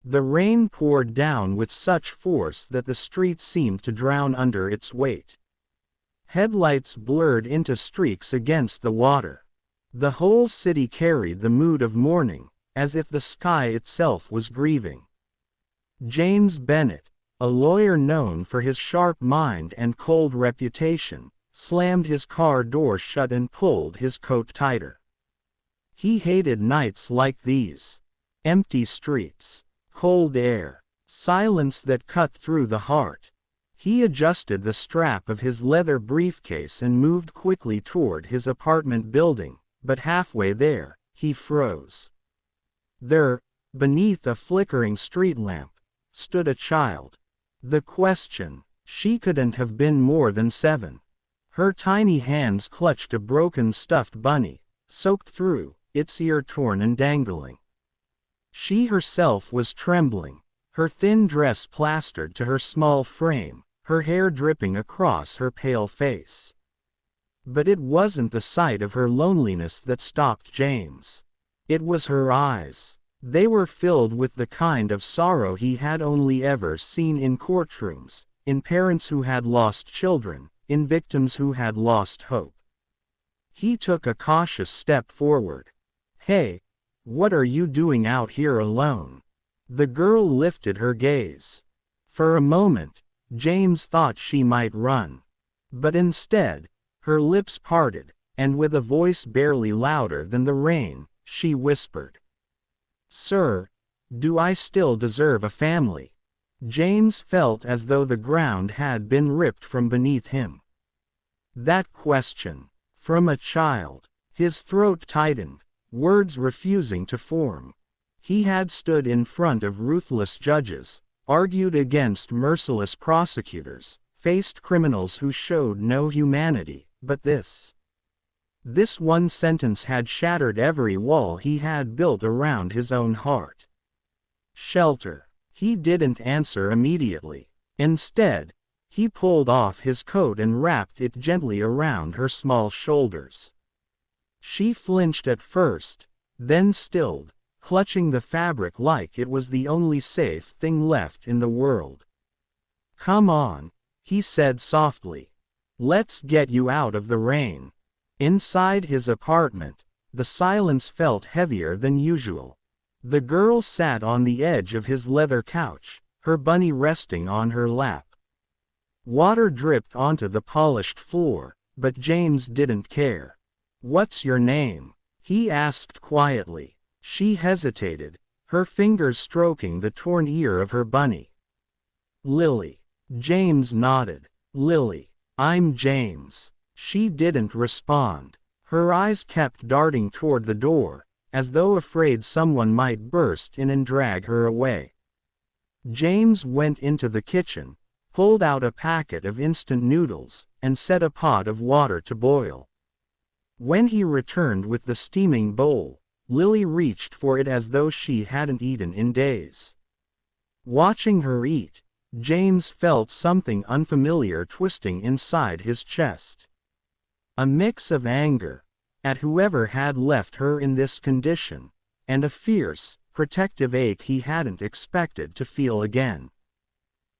The rain poured down with such force that the street seemed to drown under its weight. Headlights blurred into streaks against the water. The whole city carried the mood of mourning, as if the sky itself was grieving. James Bennett, a lawyer known for his sharp mind and cold reputation, slammed his car door shut and pulled his coat tighter. He hated nights like these. Empty streets, cold air, silence that cut through the heart. He adjusted the strap of his leather briefcase and moved quickly toward his apartment building, but halfway there, he froze. There, beneath a flickering street lamp, stood a child. The question, she couldn't have been more than 7. Her tiny hands clutched a broken stuffed bunny, soaked through, its ear torn and dangling. She herself was trembling, her thin dress plastered to her small frame, her hair dripping across her pale face. But it wasn't the sight of her loneliness that stopped James. It was her eyes. They were filled with the kind of sorrow he had only ever seen in courtrooms, in parents who had lost children, in victims who had lost hope. He took a cautious step forward. "Hey, what are you doing out here alone?" The girl lifted her gaze. For a moment, James thought she might run. But instead, her lips parted, and with a voice barely louder than the rain, she whispered, "Sir, do I still deserve a family?" James felt as though the ground had been ripped from beneath him. That question, from a child, his throat tightened, words refusing to form. He had stood in front of ruthless judges, argued against merciless prosecutors, faced criminals who showed no humanity, but this one sentence had shattered every wall he had built around his own heart. Shelter. He didn't answer immediately. Instead, he pulled off his coat and wrapped it gently around her small shoulders. She flinched at first, then stilled, clutching the fabric like it was the only safe thing left in the world. "Come on," he said softly. "Let's get you out of the rain." Inside his apartment, the silence felt heavier than usual. The girl sat on the edge of his leather couch, her bunny resting on her lap. Water dripped onto the polished floor, but James didn't care. "What's your name?" he asked quietly. She hesitated, her fingers stroking the torn ear of her bunny. "Lily." James nodded. "Lily. I'm James." She didn't respond. Her eyes kept darting toward the door, as though afraid someone might burst in and drag her away. James went into the kitchen, pulled out a packet of instant noodles, and set a pot of water to boil. When he returned with the steaming bowl, Lily reached for it as though she hadn't eaten in days. Watching her eat, James felt something unfamiliar twisting inside his chest. A mix of anger at whoever had left her in this condition, and a fierce, protective ache he hadn't expected to feel again.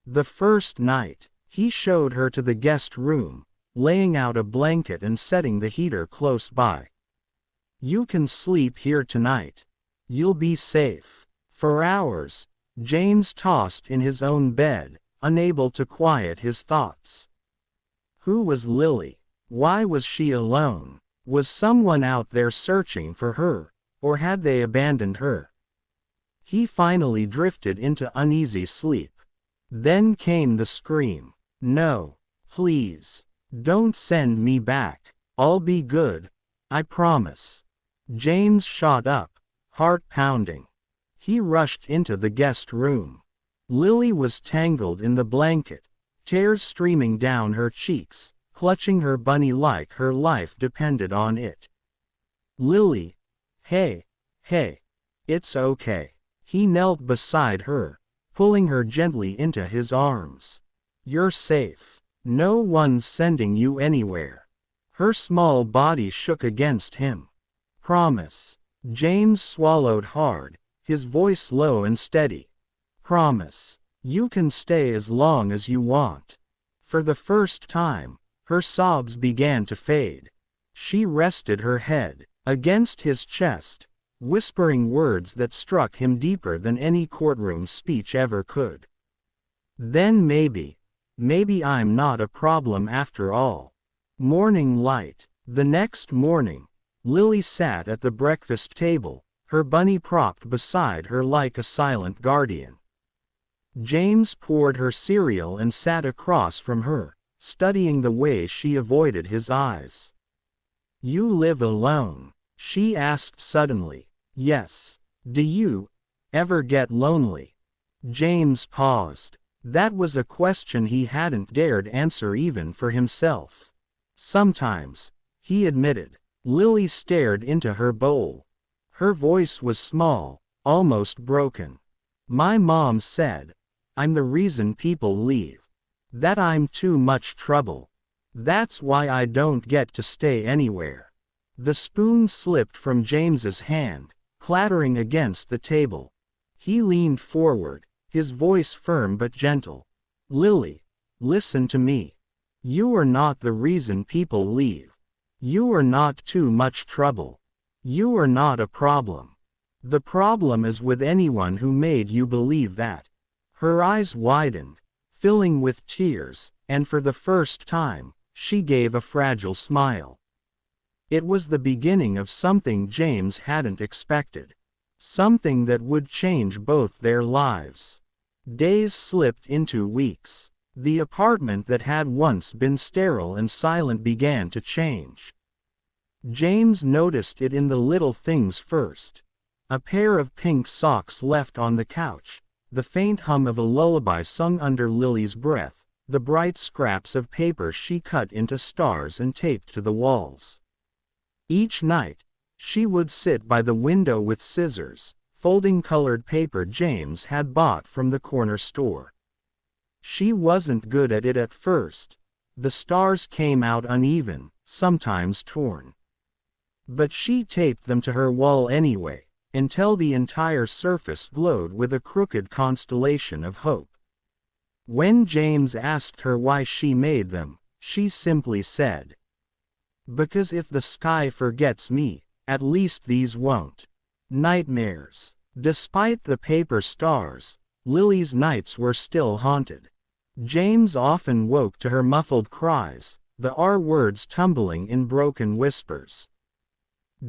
The first night, he showed her to the guest room, laying out a blanket and setting the heater close by. "You can sleep here tonight. You'll be safe." For hours, James tossed in his own bed, unable to quiet his thoughts. Who was Lily? Why was she alone? Was someone out there searching for her, or had they abandoned her? He finally drifted into uneasy sleep. Then came the scream. "No, please, don't send me back. I'll be good, I promise." James shot up, heart pounding. He rushed into the guest room. Lily was tangled in the blanket, tears streaming down her cheeks, clutching her bunny like her life depended on it. "Lily, hey, it's okay." He knelt beside her, pulling her gently into his arms. "You're safe. No one's sending you anywhere." Her small body shook against him. "Promise." James swallowed hard, his voice low and steady. Promise. You can stay as long as you want. For the first time, her sobs began to fade. She rested her head against his chest, whispering words that struck him deeper than any courtroom speech ever could. Then maybe I'm not a problem after all. Morning light. The next morning, Lily sat at the breakfast table, her bunny propped beside her like a silent guardian. James poured her cereal and sat across from her, studying the way she avoided his eyes. You live alone? She asked suddenly. Yes. Do you ever get lonely? James paused. That was a question he hadn't dared answer even for himself. Sometimes, he admitted. Lily stared into her bowl. Her voice was small, almost broken. My mom said, I'm the reason people leave. That I'm too much trouble. That's why I don't get to stay anywhere. The spoon slipped from James's hand, clattering against the table. He leaned forward, his voice firm but gentle. Lily, listen to me. You are not the reason people leave. You are not too much trouble. You are not a problem. The problem is with anyone who made you believe that. Her eyes widened, filling with tears, and for the first time, she gave a fragile smile. It was the beginning of something James hadn't expected. Something that would change both their lives. Days slipped into weeks. The apartment that had once been sterile and silent began to change. James noticed it in the little things first. A pair of pink socks left on the couch, the faint hum of a lullaby sung under Lily's breath, the bright scraps of paper she cut into stars and taped to the walls. Each night, she would sit by the window with scissors, folding colored paper James had bought from the corner store. She wasn't good at it at first. The stars came out uneven, sometimes torn. But she taped them to her wall anyway, until the entire surface glowed with a crooked constellation of hope. When James asked her why she made them, she simply said, because if the sky forgets me, at least these won't. Nightmares. Despite the paper stars, Lily's nights were still haunted. James often woke to her muffled cries, the R words tumbling in broken whispers.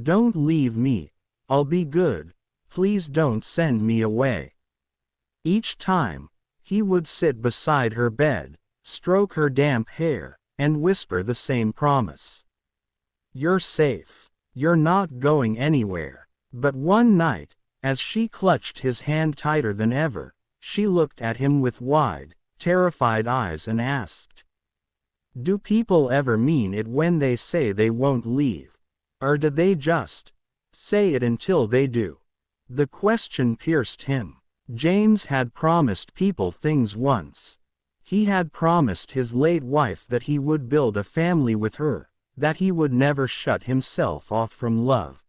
Don't leave me. I'll be good. Please don't send me away. Each time, he would sit beside her bed, stroke her damp hair, and whisper the same promise. You're safe. You're not going anywhere. But one night, as she clutched his hand tighter than ever, she looked at him with wide, terrified eyes and asked, do people ever mean it when they say they won't leave? Or do they just say it until they do? The question pierced him. James had promised people things once. He had promised his late wife that he would build a family with her, that he would never shut himself off from love.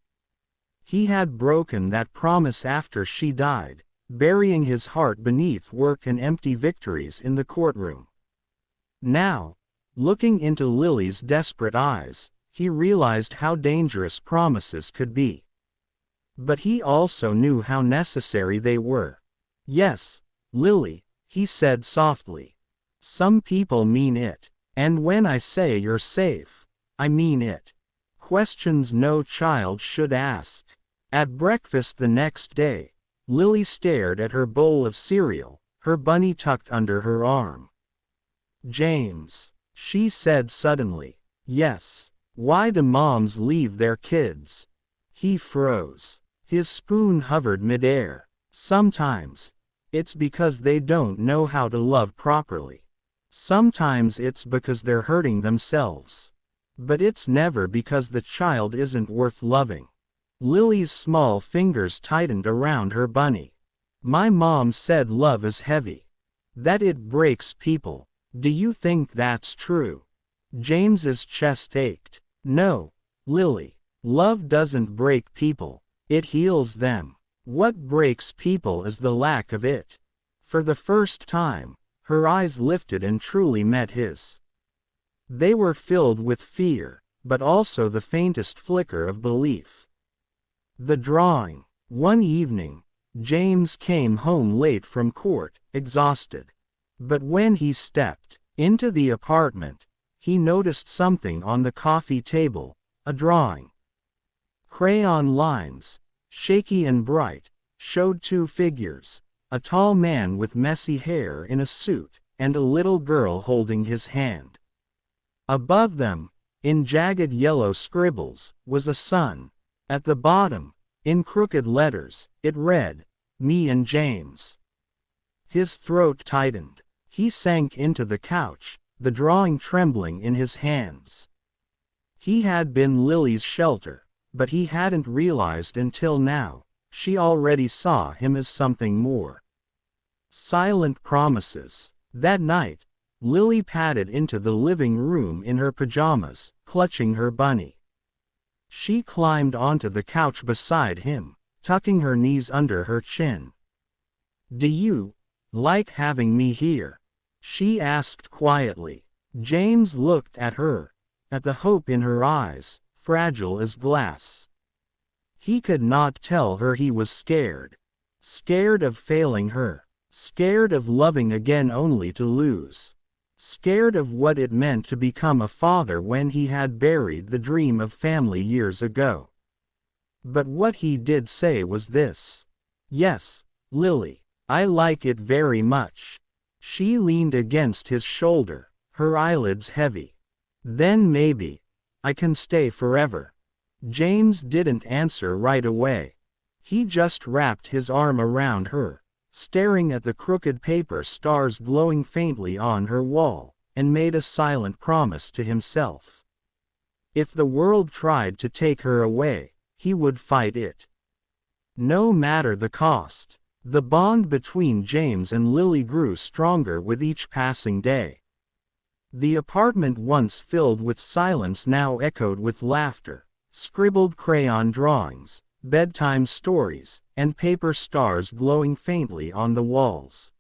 He had broken that promise after she died, burying his heart beneath work and empty victories in the courtroom. Now, looking into Lily's desperate eyes, he realized how dangerous promises could be. But he also knew how necessary they were. Yes, Lily, he said softly. Some people mean it. And when I say you're safe, I mean it. Questions no child should ask. At breakfast the next day, Lily stared at her bowl of cereal, her bunny tucked under her arm. James, she said suddenly. Yes. Why do moms leave their kids? He froze. His spoon hovered midair. Sometimes, it's because they don't know how to love properly. Sometimes it's because they're hurting themselves. But it's never because the child isn't worth loving. Lily's small fingers tightened around her bunny. My mom said love is heavy. That it breaks people. Do you think that's true? James's chest ached. No, Lily. Love doesn't break people. It heals them. What breaks people is the lack of it. For the first time, her eyes lifted and truly met his. They were filled with fear, but also the faintest flicker of belief. The drawing. One evening, James came home late from court, exhausted. But when he stepped into the apartment, he noticed something on the coffee table, a drawing. Crayon lines, shaky and bright, showed two figures, a tall man with messy hair in a suit, and a little girl holding his hand. Above them, in jagged yellow scribbles, was a sun. At the bottom, in crooked letters, it read, "Me and James." His throat tightened. He sank into the couch, the drawing trembling in his hands. He had been Lily's shelter, but he hadn't realized until now, she already saw him as something more. Silent promises. That night, Lily padded into the living room in her pajamas, clutching her bunny. She climbed onto the couch beside him, tucking her knees under her chin. "Do you like having me here?" she asked quietly. James looked at her, at the hope in her eyes, fragile as glass. He could not tell her he was scared. Scared of failing her. Scared of loving again only to lose. Scared of what it meant to become a father when he had buried the dream of family years ago. But what he did say was this. "Yes, Lily, I like it very much." She leaned against his shoulder, her eyelids heavy. "Then maybe I can stay forever." James didn't answer right away. He just wrapped his arm around her, staring at the crooked paper stars glowing faintly on her wall, and made a silent promise to himself. If the world tried to take her away, he would fight it. No matter the cost. The bond between James and Lily grew stronger with each passing day. The apartment once filled with silence now echoed with laughter, scribbled crayon drawings, bedtime stories, and paper stars glowing faintly on the walls.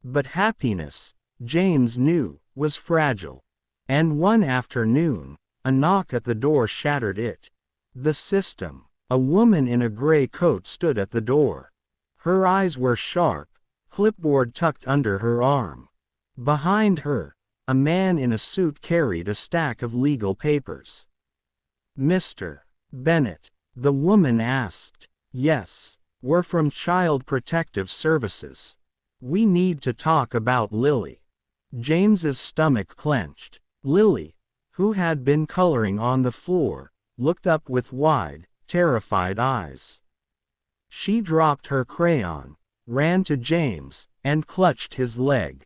But happiness, James knew, was fragile. And one afternoon, a knock at the door shattered it. The system. A woman in a gray coat stood at the door. Her eyes were sharp, clipboard tucked under her arm. Behind her, a man in a suit carried a stack of legal papers. "Mr. Bennett?" the woman asked. "Yes, we're from Child Protective Services. We need to talk about Lily." James's stomach clenched. Lily, who had been coloring on the floor, looked up with wide, terrified eyes. She dropped her crayon, ran to James, and clutched his leg.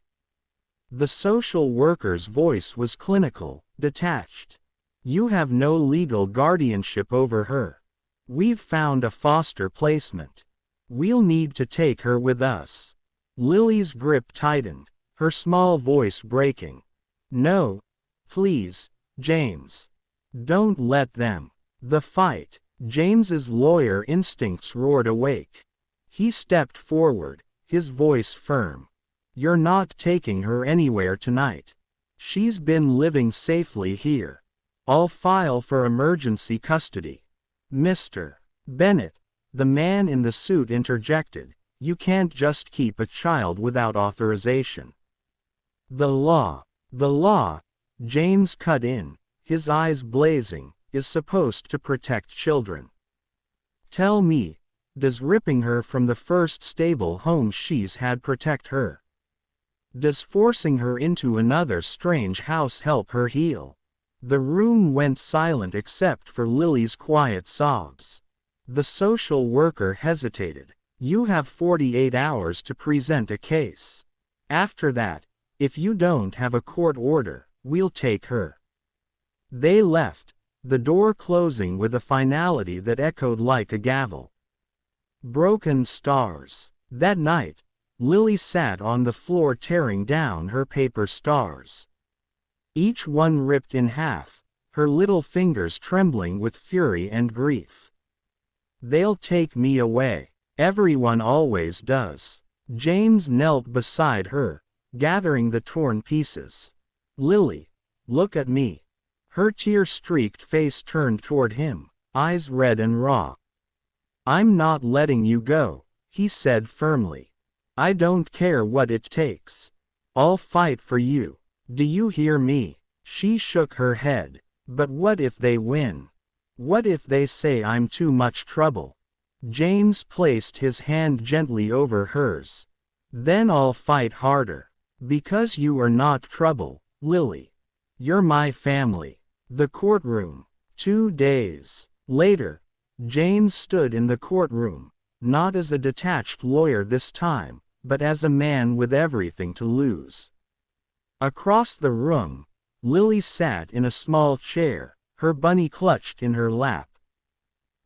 The social worker's voice was clinical, detached. "You have no legal guardianship over her. We've found a foster placement. We'll need to take her with us." Lily's grip tightened, her small voice breaking. "No, please, James. Don't let them." The fight. James's lawyer instincts roared awake. He stepped forward, his voice firm. "You're not taking her anywhere tonight. She's been living safely here. I'll file for emergency custody." "Mr. Bennett," the man in the suit interjected, "you can't just keep a child without authorization." The law, James cut in, his eyes blazing, "is supposed to protect children. Tell me, does ripping her from the first stable home she's had protect her? Does forcing her into another strange house help her heal?" The room went silent except for Lily's quiet sobs. The social worker hesitated. "You have 48 hours to present a case. After that, if you don't have a court order, we'll take her." They left, the door closing with a finality that echoed like a gavel. Broken stars. That night, Lily sat on the floor tearing down her paper stars. Each one ripped in half, her little fingers trembling with fury and grief. "They'll take me away. Everyone always does. James knelt beside her, gathering the torn pieces. Lily, look at me. Her tear-streaked face turned toward him, eyes red and raw. I'm not letting you go, he said firmly. I don't care what it takes. I'll fight for you. Do you hear me? She shook her head. But what if they win? What if they say I'm too much trouble? James placed his hand gently over hers. Then I'll fight harder. Because you are not trouble, Lily. You're my family. The courtroom. 2 days later, James stood in the courtroom, not as a detached lawyer this time, but as a man with everything to lose. Across the room, Lily sat in a small chair, her bunny clutched in her lap.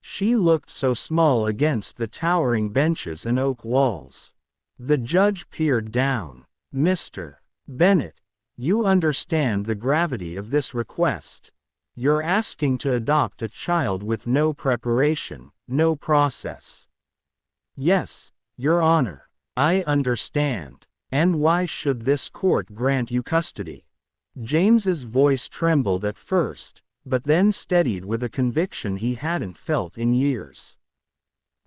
She looked so small against the towering benches and oak walls. The judge peered down. Mr. Bennett, you understand the gravity of this request. You're asking to adopt a child with no preparation, no process. Yes, Your Honor, I understand. And why should this court grant you custody? James's voice trembled at first, but then steadied with a conviction he hadn't felt in years.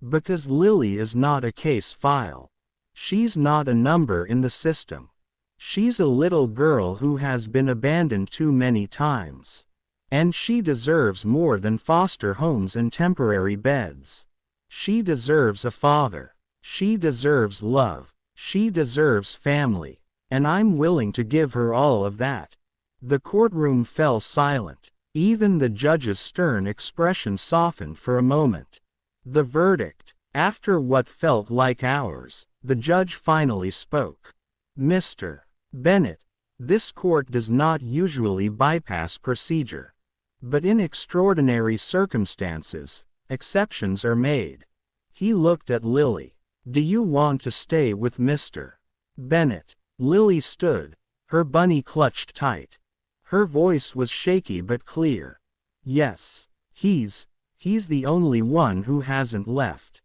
Because Lily is not a case file. She's not a number in the system. She's a little girl who has been abandoned too many times. And she deserves more than foster homes and temporary beds. She deserves a father. She deserves love. She deserves family. And I'm willing to give her all of that. The courtroom fell silent. Even the judge's stern expression softened for a moment. The verdict. After what felt like hours, the judge finally spoke. Mr. Bennett, this court does not usually bypass procedure. But in extraordinary circumstances, exceptions are made. He looked at Lily. Do you want to stay with Mr. Bennett? Lily stood, her bunny clutched tight. Her voice was shaky but clear. Yes, he's the only one who hasn't left.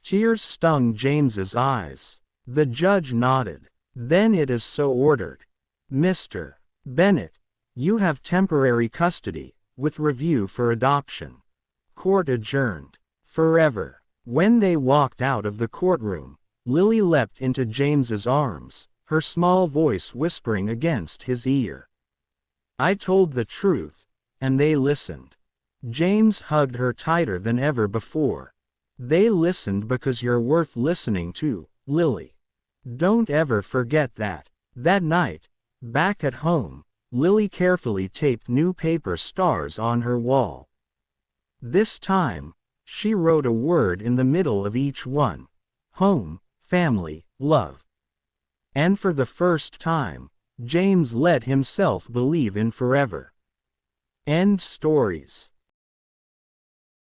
Tears stung James's eyes. The judge nodded. Then it is so ordered. Mr. Bennett, you have temporary custody, with review for adoption. Court adjourned. Forever. When they walked out of the courtroom, Lily leapt into James's arms, her small voice whispering against his ear. I told the truth, and they listened. James hugged her tighter than ever before. They listened because you're worth listening to, Lily. Don't ever forget that. That night, back at home, Lily carefully taped new paper stars on her wall. This time, she wrote a word in the middle of each one. Home, family, love. And for the first time, James let himself believe in forever. End stories.